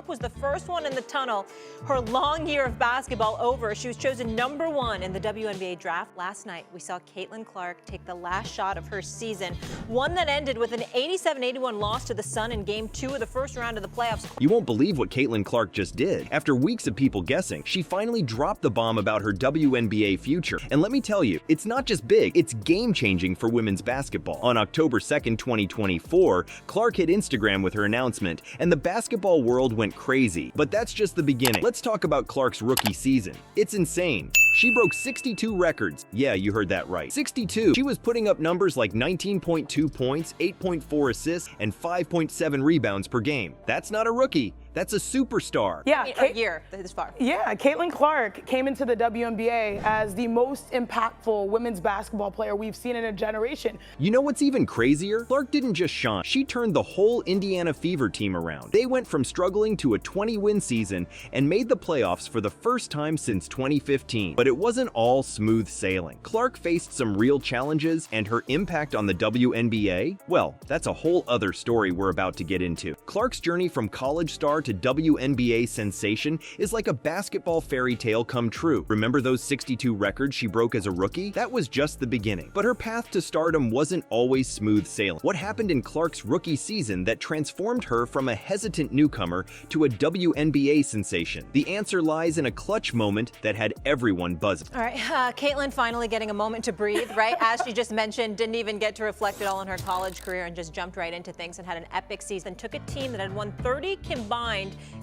was the first one in the tunnel. Her long year of basketball over. She was chosen #1 in the WNBA draft last night. We saw Caitlin Clark take the last shot of her season, one that ended with an 87-81 loss to the Sun in Game 2 of the first round of the playoffs. You won't believe what Caitlin Clark just did. After weeks of people guessing, she finally dropped the bomb about her WNBA future. And let me tell you, it's not just big, it's game-changing for women's basketball. On October 2nd, 2024, Clark hit Instagram with her announcement, and the basketball world went crazy. But that's just the beginning. Let's talk about Clark's rookie season. It's insane. She broke 62 records. Yeah, you heard that right. 62. She was putting up numbers like 19.2 points, 8.4 assists, and 5.7 rebounds per game. That's not a rookie. That's a superstar. Yeah, a year this far. Yeah, Caitlin Clark came into the WNBA as the most impactful women's basketball player we've seen in a generation. You know what's even crazier? Clark didn't just shine. She turned the whole Indiana Fever team around. They went from struggling to a 20-win season and made the playoffs for the first time since 2015. But it wasn't all smooth sailing. Clark faced some real challenges, and her impact on the WNBA? Well, that's a whole other story we're about to get into. Clark's journey from college star to WNBA sensation is like a basketball fairy tale come true. Remember those 62 records she broke as a rookie? That was just the beginning. But her path to stardom wasn't always smooth sailing. What happened in Clark's rookie season that transformed her from a hesitant newcomer to a WNBA sensation? The answer lies in a clutch moment that had everyone buzzing. All right, Caitlin finally getting a moment to breathe, right? As she just mentioned, didn't even get to reflect it all on her college career and just jumped right into things and had an epic season. Took a team that had won 30 combined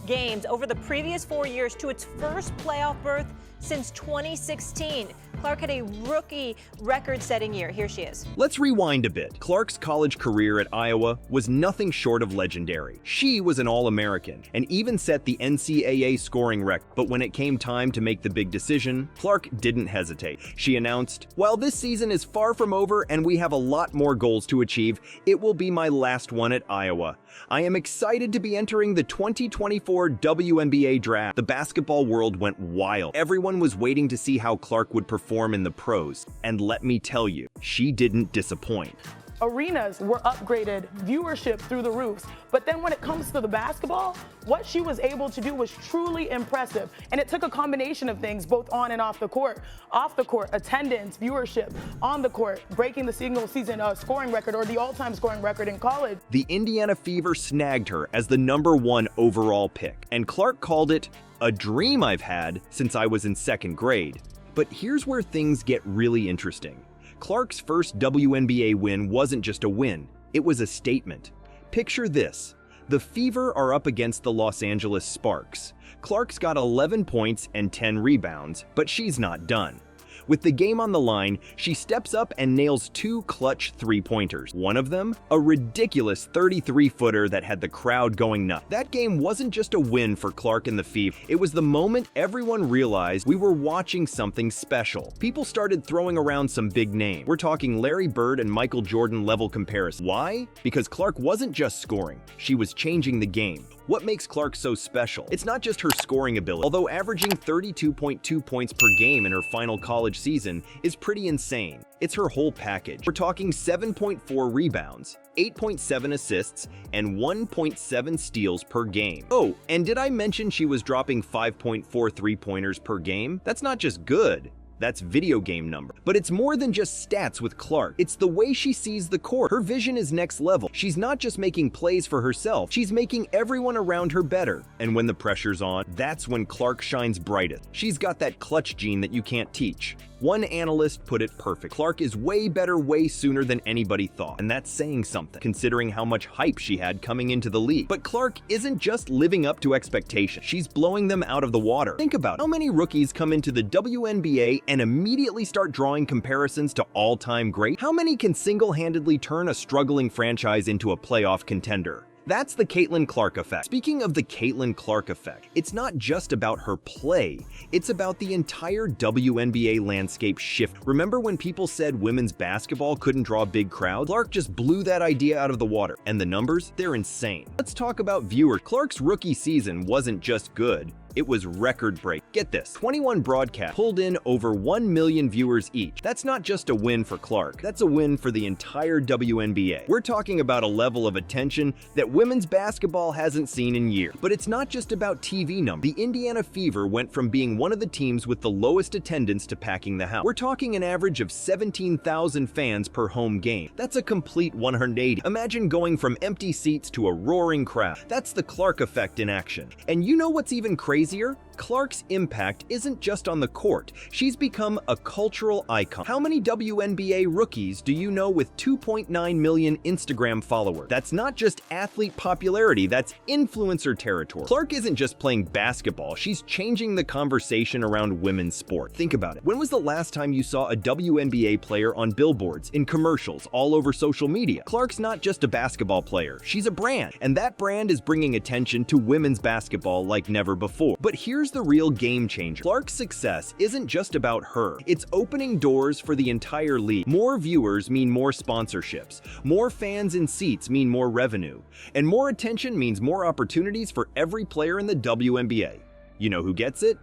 games over the previous 4 years to its first playoff berth since 2016. Clark had a rookie record-setting year. Here she is. Let's rewind a bit. Clark's college career at Iowa was nothing short of legendary. She was an All-American and even set the NCAA scoring record. But when it came time to make the big decision, Clark didn't hesitate. She announced, "While this season is far from over and we have a lot more goals to achieve, it will be my last one at Iowa. I am excited to be entering the 2024 WNBA draft." The basketball world went wild. Everyone was waiting to see how Clark would perform in the pros. And let me tell you, she didn't disappoint. Arenas were upgraded, viewership through the roofs. But then when it comes to the basketball, what she was able to do was truly impressive. And it took a combination of things, both on and off the court. Off the court, attendance, viewership. On the court, breaking the single season scoring record or the all-time scoring record in college. The Indiana Fever snagged her as the #1 overall pick. And Clark called it a dream I've had since I was in 2nd grade. But here's where things get really interesting. Clark's first WNBA win wasn't just a win, it was a statement. Picture this. The Fever are up against the Los Angeles Sparks. Clark's got 11 points and 10 rebounds, but she's not done. With the game on the line, she steps up and nails 2 clutch 3-pointers. One of them, a ridiculous 33-footer that had the crowd going nuts. That game wasn't just a win for Clark and the Fever. It was the moment everyone realized we were watching something special. People started throwing around some big names. We're talking Larry Bird and Michael Jordan level comparison. Why? Because Clark wasn't just scoring, she was changing the game. What makes Clark so special? It's not just her scoring ability. Although averaging 32.2 points per game in her final college season is pretty insane, it's her whole package. We're talking 7.4 rebounds, 8.7 assists, and 1.7 steals per game. Oh, and did I mention she was dropping 5.4 3-pointers per game? That's not just good. That's video game number. But it's more than just stats with Clark. It's the way she sees the court. Her vision is next level. She's not just making plays for herself, she's making everyone around her better. And when the pressure's on, that's when Clark shines brightest. She's got that clutch gene that you can't teach. One analyst put it perfect. Clark is way better way sooner than anybody thought. And that's saying something, considering how much hype she had coming into the league. But Clark isn't just living up to expectations. She's blowing them out of the water. Think about it. How many rookies come into the WNBA and immediately start drawing comparisons to all-time greats? How many can single-handedly turn a struggling franchise into a playoff contender? That's the Caitlin Clark effect. Speaking of the Caitlin Clark effect, it's not just about her play, it's about the entire WNBA landscape shift. Remember when people said women's basketball couldn't draw big crowds? Clark just blew that idea out of the water, and the numbers, they're insane. Let's talk about viewers. Clark's rookie season wasn't just good, It was record-breaking. Get this, 21 broadcasts pulled in over 1 million viewers each. That's not just a win for Clark, that's a win for the entire WNBA. We're talking about a level of attention that women's basketball hasn't seen in years. But it's not just about TV numbers. The Indiana Fever went from being one of the teams with the lowest attendance to packing the house. We're talking an average of 17,000 fans per home game. That's a complete 180. Imagine going from empty seats to a roaring crowd. That's the Clark effect in action. And you know what's even crazier? Clark's impact isn't just on the court. She's become a cultural icon. How many WNBA rookies do you know with 2.9 million Instagram followers? That's not just athlete popularity, that's influencer territory. Clark isn't just playing basketball, she's changing the conversation around women's sport. Think about it. When was the last time you saw a WNBA player on billboards, in commercials, all over social media? Clark's not just a basketball player, she's a brand. And that brand is bringing attention to women's basketball like never before. But here's the real game changer. Clark's success isn't just about her. It's opening doors for the entire league. More viewers mean more sponsorships. More fans in seats mean more revenue. And more attention means more opportunities for every player in the WNBA. You know who gets it?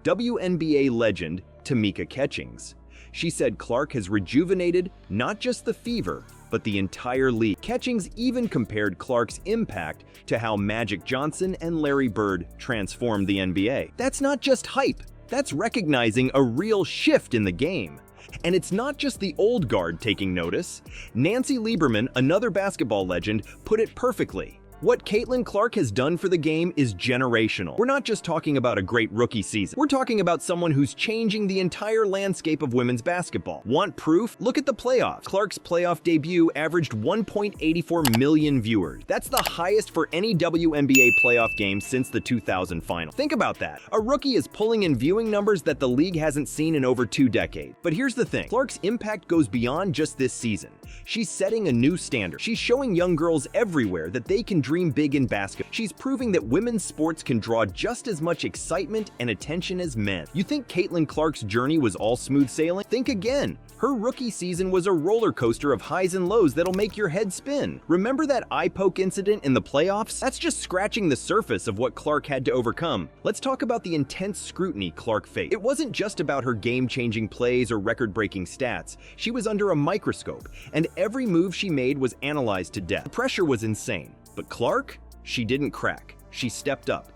WNBA legend Tamika Catchings. She said Clark has rejuvenated not just the Fever, but the entire league. Catchings even compared Clark's impact to how Magic Johnson and Larry Bird transformed the NBA. That's not just hype, that's recognizing a real shift in the game. And it's not just the old guard taking notice. Nancy Lieberman, another basketball legend, put it perfectly. What Caitlin Clark has done for the game is generational. We're not just talking about a great rookie season. We're talking about someone who's changing the entire landscape of women's basketball. Want proof? Look at the playoffs. Clark's playoff debut averaged 1.84 million viewers. That's the highest for any WNBA playoff game since the 2000 final. Think about that. A rookie is pulling in viewing numbers that the league hasn't seen in over 2 decades. But here's the thing. Clark's impact goes beyond just this season. She's setting a new standard. She's showing young girls everywhere that they can dream big in basketball. She's proving that women's sports can draw just as much excitement and attention as men. You think Caitlin Clark's journey was all smooth sailing? Think again. Her rookie season was a roller coaster of highs and lows that'll make your head spin. Remember that eye poke incident in the playoffs? That's just scratching the surface of what Clark had to overcome. Let's talk about the intense scrutiny Clark faced. It wasn't just about her game-changing plays or record-breaking stats. She was under a microscope, and every move she made was analyzed to death. The pressure was insane. But Clark? She didn't crack. She stepped up.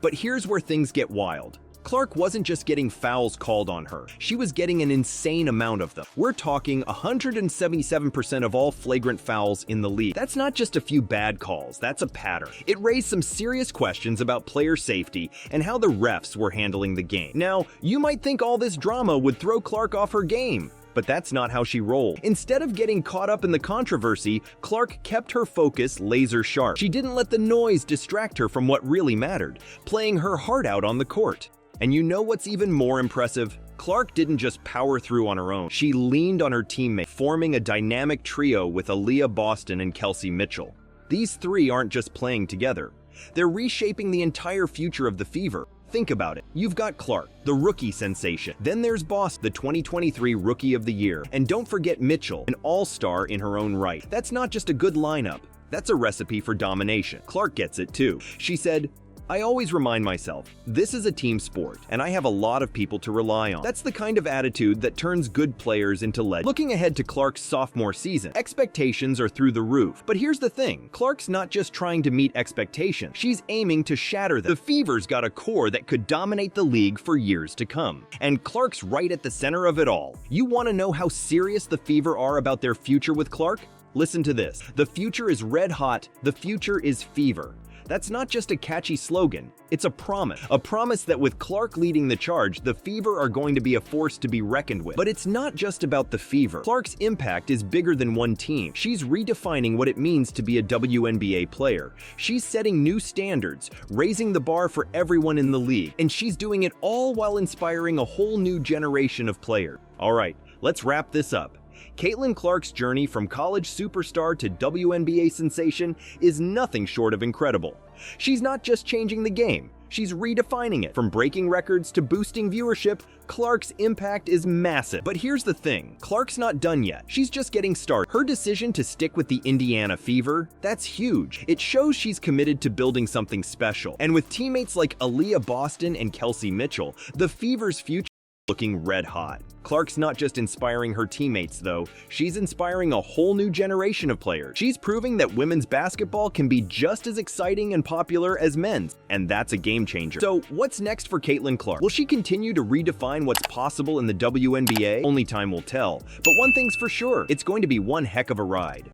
But here's where things get wild. Clark wasn't just getting fouls called on her. She was getting an insane amount of them. We're talking 177% of all flagrant fouls in the league. That's not just a few bad calls, that's a pattern. It raised some serious questions about player safety and how the refs were handling the game. Now, you might think all this drama would throw Clark off her game. But that's not how she rolled. Instead of getting caught up in the controversy, Clark kept her focus laser sharp. She didn't let the noise distract her from what really mattered, playing her heart out on the court. And you know what's even more impressive? Clark didn't just power through on her own. She leaned on her teammates, forming a dynamic trio with Aaliyah Boston and Kelsey Mitchell. These three aren't just playing together. They're reshaping the entire future of the Fever. Think about it. You've got Clark, the rookie sensation. Then there's Boston, the 2023 Rookie of the Year. And don't forget Mitchell, an all-star in her own right. That's not just a good lineup. That's a recipe for domination. Clark gets it too. She said, "I always remind myself, this is a team sport, and I have a lot of people to rely on." That's the kind of attitude that turns good players into legends. Looking ahead to Clark's sophomore season, expectations are through the roof. But here's the thing, Clark's not just trying to meet expectations, she's aiming to shatter them. The Fever's got a core that could dominate the league for years to come. And Clark's right at the center of it all. You want to know how serious the Fever are about their future with Clark? Listen to this. The future is red hot, the future is Fever. That's not just a catchy slogan, it's a promise that with Clark leading the charge, the Fever are going to be a force to be reckoned with. But it's not just about the Fever. Clark's impact is bigger than one team. She's redefining what it means to be a WNBA player. She's setting new standards, raising the bar for everyone in the league, and she's doing it all while inspiring a whole new generation of players. All right, let's wrap this up. Caitlin Clark's journey from college superstar to WNBA sensation is nothing short of incredible. She's not just changing the game, she's redefining it. From breaking records to boosting viewership, Clark's impact is massive. But here's the thing, Clark's not done yet. She's just getting started. Her decision to stick with the Indiana Fever, that's huge. It shows she's committed to building something special. And with teammates like Aaliyah Boston and Kelsey Mitchell, the Fever's future is looking red hot. Clark's not just inspiring her teammates, though. She's inspiring a whole new generation of players. She's proving that women's basketball can be just as exciting and popular as men's, and that's a game changer. So, what's next for Caitlin Clark? Will she continue to redefine what's possible in the WNBA? Only time will tell. But one thing's for sure, it's going to be one heck of a ride.